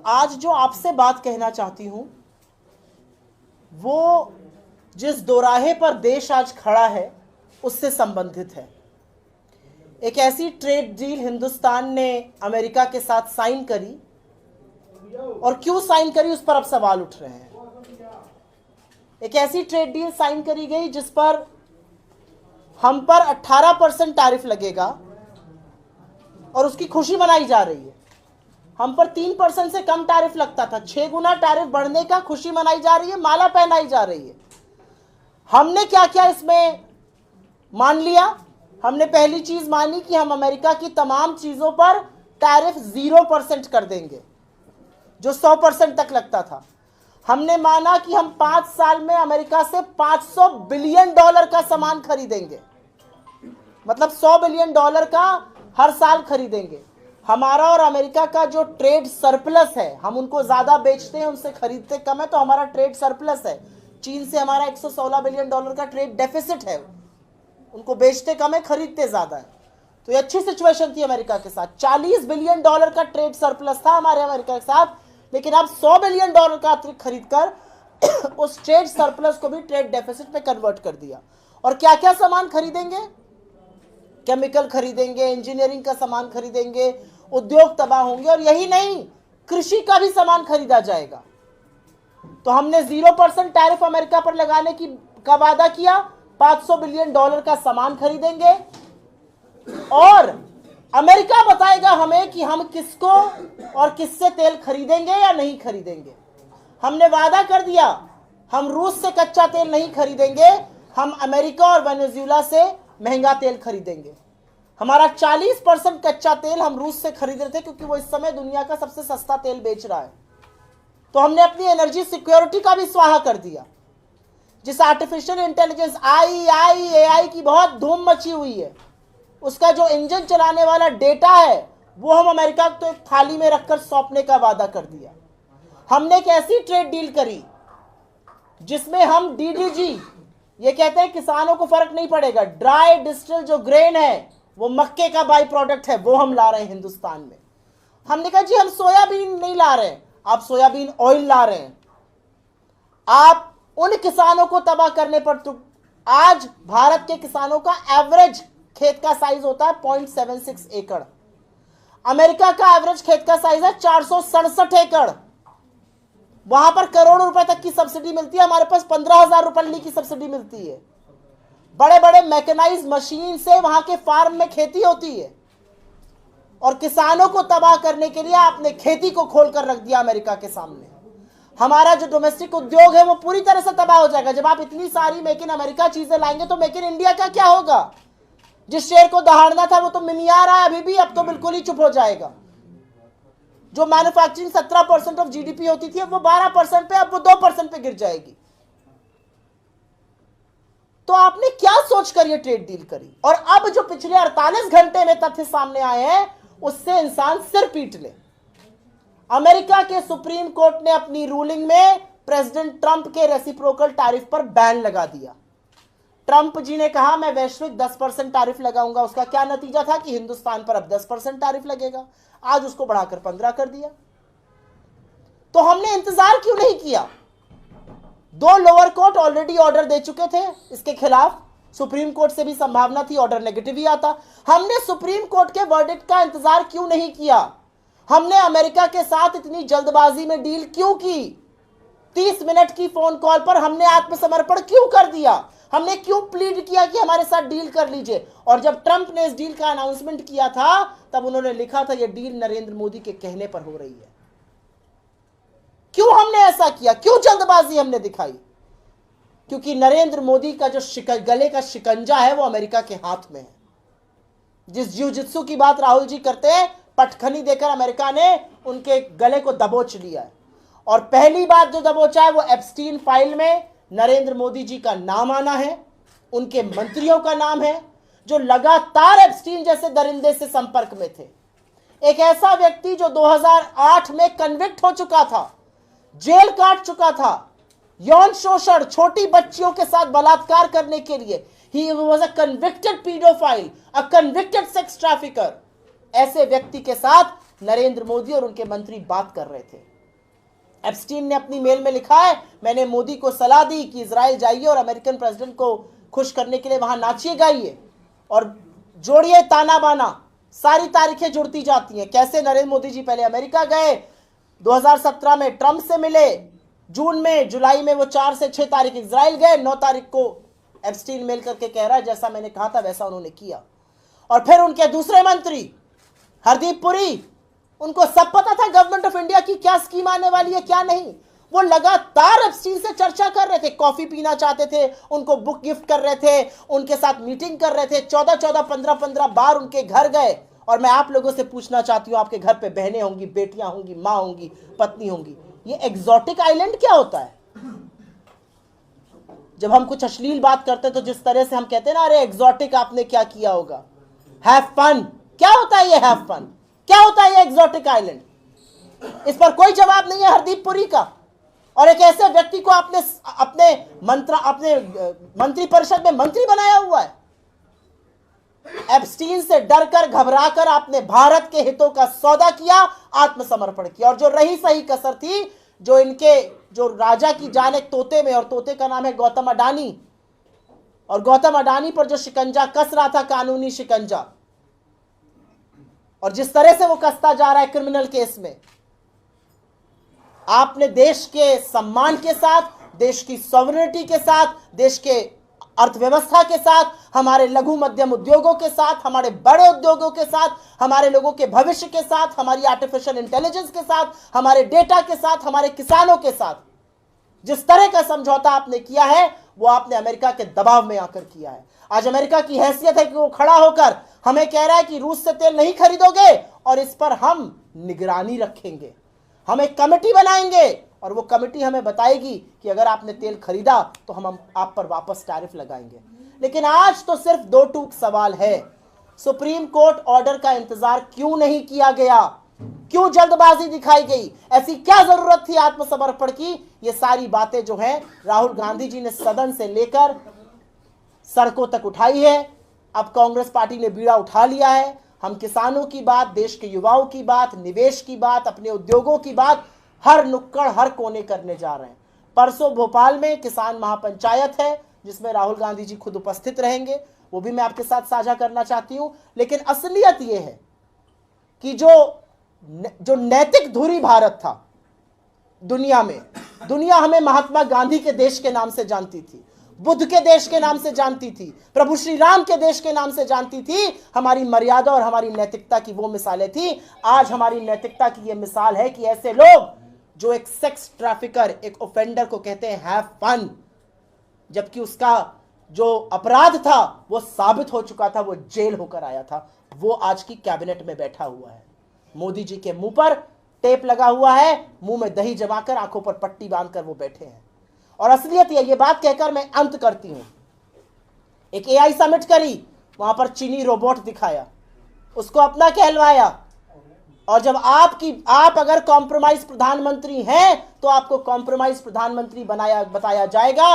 आज जो आपसे बात कहना चाहती हूं वो जिस दोराहे पर देश आज खड़ा है उससे संबंधित है। एक ऐसी ट्रेड डील हिंदुस्तान ने अमेरिका के साथ साइन करी, और क्यों साइन करी उस पर अब सवाल उठ रहे हैं। एक ऐसी ट्रेड डील साइन करी गई जिस पर हम पर 18% टैरिफ लगेगा और उसकी खुशी मनाई जा रही है। हम पर 3% से कम टैरिफ लगता था, 6 गुना टैरिफ बढ़ने का खुशी मनाई जा रही है, माला पहनाई जा रही है। हमने क्या क्या इसमें मान लिया? हमने पहली चीज मानी कि हम अमेरिका की तमाम चीजों पर टैरिफ 0% कर देंगे, जो 100% तक लगता था। हमने माना कि हम 5 साल में अमेरिका से $500 बिलियन का सामान खरीदेंगे, मतलब $100 बिलियन का हर साल खरीदेंगे। हमारा और अमेरिका का जो ट्रेड सरप्लस है, हम उनको ज्यादा बेचते हैं, उनसे खरीदते कम है, तो हमारा ट्रेड सरप्लस है। चीन से हमारा $116 बिलियन का ट्रेड डेफिसिट है, उनको बेचते कम है, खरीदते ज्यादा है। तो ये अच्छी सिचुएशन थी अमेरिका के साथ। $40 बिलियन का ट्रेड सरप्लस था हमारे अमेरिका के साथ, लेकिन अब $100 बिलियन का अतिरिक्त खरीदकर उस ट्रेड सरप्लस को भी ट्रेड डेफिसिट में कन्वर्ट कर दिया। और क्या क्या सामान खरीदेंगे? केमिकल खरीदेंगे, इंजीनियरिंग का सामान खरीदेंगे, उद्योग तबाह होंगे, और यही नहीं, कृषि का भी सामान खरीदा जाएगा। तो हमने 0% टैरिफ अमेरिका पर लगाने का वादा किया, $500 बिलियन का सामान खरीदेंगे, और अमेरिका बताएगा हमें कि हम किसको और किससे तेल खरीदेंगे या नहीं खरीदेंगे। हमने वादा कर दिया हम रूस से कच्चा तेल नहीं खरीदेंगे, हम अमेरिका और वेनेजुएला से महंगा तेल खरीदेंगे। हमारा 40% कच्चा तेल हम रूस से खरीद रहे थे, क्योंकि वो इस समय दुनिया का सबसे सस्ता तेल बेच रहा है। तो हमने अपनी एनर्जी सिक्योरिटी का भी स्वाहा कर दिया। जिस आर्टिफिशियल इंटेलिजेंस AI की बहुत धूम मची हुई है, उसका जो इंजन चलाने वाला डेटा है वो हम अमेरिका को एक थाली में रखकर सौंपने का वादा कर दिया। हमने एक ऐसी ट्रेड डील करी जिसमें हम DDG, ये कहते हैं किसानों को फर्क नहीं पड़ेगा, ड्राई डिस्टिल जो ग्रेन है वो मक्के का बाई प्रोडक्ट है, वो हम ला रहे हैं हिंदुस्तान में। हमने कहा जी हम सोयाबीन नहीं ला रहे हैं, आप सोयाबीन ऑयल ला रहे हैं। आप उन किसानों को तबाह करने पर, तो आज भारत के किसानों का एवरेज खेत का साइज होता है 0.76 एकड़। अमेरिका का एवरेज खेत का साइज है 467 एकड़। वहां पर करोड़ों रुपए तक की सब्सिडी मिलती है, हमारे पास 15,000 रुपए की सब्सिडी मिलती है। बड़े बड़े मैकेनाइज्ड मशीन से वहां के फार्म में खेती होती है, और किसानों को तबाह करने के लिए आपने खेती को खोलकर रख दिया अमेरिका के सामने। हमारा जो डोमेस्टिक उद्योग है वो पूरी तरह से तबाह हो जाएगा। जब आप इतनी सारी मेक इन अमेरिका चीजें लाएंगे तो मेक इन इंडिया का क्या होगा? जिस शेर को दहाड़ना था वो तो मिमिया रहा है अभी भी, अब तो बिल्कुल ही चुप हो जाएगा। जो मैन्युफैक्चरिंग 17% ऑफ GDP होती थी, अब वो 12% पे, अब वो 2% पे गिर जाएगी। तो आपने क्या सोचकर ये ट्रेड डील करी? और अब जो पिछले 48 घंटे में तथ्य सामने आए हैं उससे इंसान सिर पीट ले। अमेरिका के सुप्रीम कोर्ट ने अपनी रूलिंग में प्रेसिडेंट ट्रंप के रेसिप्रोकल टैरिफ पर बैन लगा दिया। ट्रंप जी ने कहा मैं वैश्विक 10% टैरिफ लगाऊंगा। उसका क्या नतीजा था कि हिंदुस्तान पर अब 10% टैरिफ लगेगा। आज उसको बढ़ाकर 15 कर दिया। तो हमने इंतजार क्यों नहीं किया? 2 लोअर कोर्ट ऑलरेडी ऑर्डर दे चुके थे इसके खिलाफ, सुप्रीम कोर्ट से भी संभावना थी ऑर्डर नेगेटिव ही आता। हमने सुप्रीम कोर्ट के वर्डिक्ट का इंतजार क्यों नहीं किया? हमने अमेरिका के साथ इतनी जल्दबाजी में डील क्यों की? 30 मिनट की फोन कॉल पर हमने आत्मसमर्पण क्यों कर दिया? हमने क्यों प्लीड किया कि हमारे साथ डील कर लीजिए? और जब ट्रंप ने इस डील का अनाउंसमेंट किया था तब उन्होंने लिखा था यह डील नरेंद्र मोदी के कहने पर हो रही है। क्यों हमने ऐसा किया? क्यों जल्दबाजी हमने दिखाई? क्योंकि नरेंद्र मोदी का जो गले का शिकंजा है वो अमेरिका के हाथ में है। जिस जिu-जित्सु की बात राहुल जी करते हैं, पटखनी देकर अमेरिका ने उनके गले को दबोच लिया है। और पहली बात जो दबोचा है वो एप्स्टीन फाइल में नरेंद्र मोदी जी का नाम आना है, उनके मंत्रियों का नाम है जो लगातार एप्स्टीन जैसे दरिंदे से संपर्क में थे। एक ऐसा व्यक्ति जो 2008 में कन्विक्ट हो चुका था, जेल काट चुका था, यौन शोषण, छोटी बच्चियों के साथ बलात्कार करने के लिए। He was a convicted pedophile, a convicted sex trafficker। ऐसे व्यक्ति के साथ नरेंद्र मोदी और उनके मंत्री बात कर रहे थे। एप्स्टीन ने अपनी मेल में लिखा है, मैंने मोदी को सलाह दी कि इजराइल जाइए और अमेरिकन प्रेसिडेंट को खुश करने के लिए वहां नाचिए गाइए और जोड़िए ताना बाना। सारी तारीखें जुड़ती जाती हैं। कैसे नरेंद्र मोदी जी पहले अमेरिका गए, 2017 में ट्रंप से मिले, जून में जुलाई में वो 4 से 6 तारीख इजराइल गए, 9 तारीख को एप्स्टीन मेल करके कह रहा है जैसा मैंने कहा था वैसा उन्होंने किया। और फिर उनके दूसरे मंत्री हरदीप पुरी, उनको सब पता था गवर्नमेंट ऑफ इंडिया की क्या स्कीम आने वाली है क्या नहीं। वो लगातार एप्स्टीन से चर्चा कर रहे थे, कॉफी पीना चाहते थे, उनको बुक गिफ्ट कर रहे थे, उनके साथ मीटिंग कर रहे थे, 14-14, 15-15 बार उनके घर गए। और मैं आप लोगों से पूछना चाहती हूँ, आपके घर पे बहनें होंगी, बेटियां होंगी, माँ होंगी, पत्नी होंगी, ये एग्जॉटिक आइलैंड क्या होता है? जब हम कुछ अश्लील बात करते हैं तो जिस तरह से हम कहते हैं ना, अरे एग्जॉटिक आपने क्या किया होगा, हैव फन, क्या होता है ये हैव फन? क्या होता है ये एग्जॉटिक आइलैंड? इस पर कोई जवाब नहीं है हरदीप पुरी का। और एक ऐसे व्यक्ति को आपने अपने मंत्री परिषद में मंत्री बनाया हुआ है। एप्स्टीन से डरकर घबराकर आपने भारत के हितों का सौदा किया, आत्मसमर्पण किया। और जो रही सही कसर थी, जो राजा की जान एक तोते में, और तोते का नाम है गौतम अडानी, और गौतम अडानी पर जो शिकंजा कस रहा था, कानूनी शिकंजा, और जिस तरह से वो कसता जा रहा है क्रिमिनल केस में, आपने देश के सम्मान के साथ, देश की सॉवरेनिटी के साथ, देश के अर्थव्यवस्था के साथ, हमारे लघु मध्यम उद्योगों के साथ, हमारे बड़े उद्योगों के साथ, हमारे लोगों के भविष्य के साथ, हमारी आर्टिफिशियल इंटेलिजेंस के साथ, हमारे डेटा के साथ, हमारे किसानों के साथ जिस तरह का समझौता आपने किया है, वो आपने अमेरिका के दबाव में आकर किया है। आज अमेरिका की हैसियत है कि वो खड़ा होकर हमें कह रहा है कि रूस से तेल नहीं खरीदोगे और इस पर हम निगरानी रखेंगे, हम एक कमेटी बनाएंगे और वो कमेटी हमें बताएगी कि अगर आपने तेल खरीदा तो हम आप पर वापस टैरिफ लगाएंगे। लेकिन आज तो सिर्फ 2 टूक सवाल है, सुप्रीम कोर्ट ऑर्डर का इंतजार क्यों नहीं किया गया? क्यों जल्दबाजी दिखाई गई? ऐसी क्या जरूरत थी आत्मसमर्पण की? ये सारी बातें जो हैं राहुल गांधी जी ने सदन से लेकर सड़कों तक उठाई है। अब कांग्रेस पार्टी ने बीड़ा उठा लिया है। हम किसानों की बात, देश के युवाओं की बात, निवेश की बात, अपने उद्योगों की बात हर नुक्कड़ हर कोने करने जा रहे हैं। परसों भोपाल में किसान महापंचायत है जिसमें राहुल गांधी जी खुद उपस्थित रहेंगे, वो भी मैं आपके साथ साझा करना चाहती हूं। लेकिन असलियत ये है कि जो नैतिक धुरी भारत था दुनिया में, दुनिया हमें महात्मा गांधी के देश के नाम से जानती थी, बुद्ध के देश के नाम से जानती थी, प्रभु श्री राम के देश के नाम से जानती थी। हमारी मर्यादा और हमारी नैतिकता की वो मिसालें थी। आज हमारी नैतिकता की ये मिसाल है कि ऐसे लोग जो एक सेक्स ट्रैफिकर, एक ऑफेंडर को कहते हैं हैव फन, जबकि उसका जो अपराध था वो साबित हो चुका था, वो जेल होकर आया था, वो आज की कैबिनेट में बैठा हुआ है। मोदी जी के मुंह पर टेप लगा हुआ है, मुंह में दही जमाकर, आंखों पर पट्टी बांधकर वो बैठे हैं। और असलियत ये बात कहकर मैं अंत करती हूं। एक एआई समिट करी, वहां पर चीनी रोबोट दिखाया, उसको अपना कहलवाया, और जब आप अगर कॉम्प्रोमाइज प्रधानमंत्री हैं तो आपको कॉम्प्रोमाइज प्रधानमंत्री बताया जाएगा।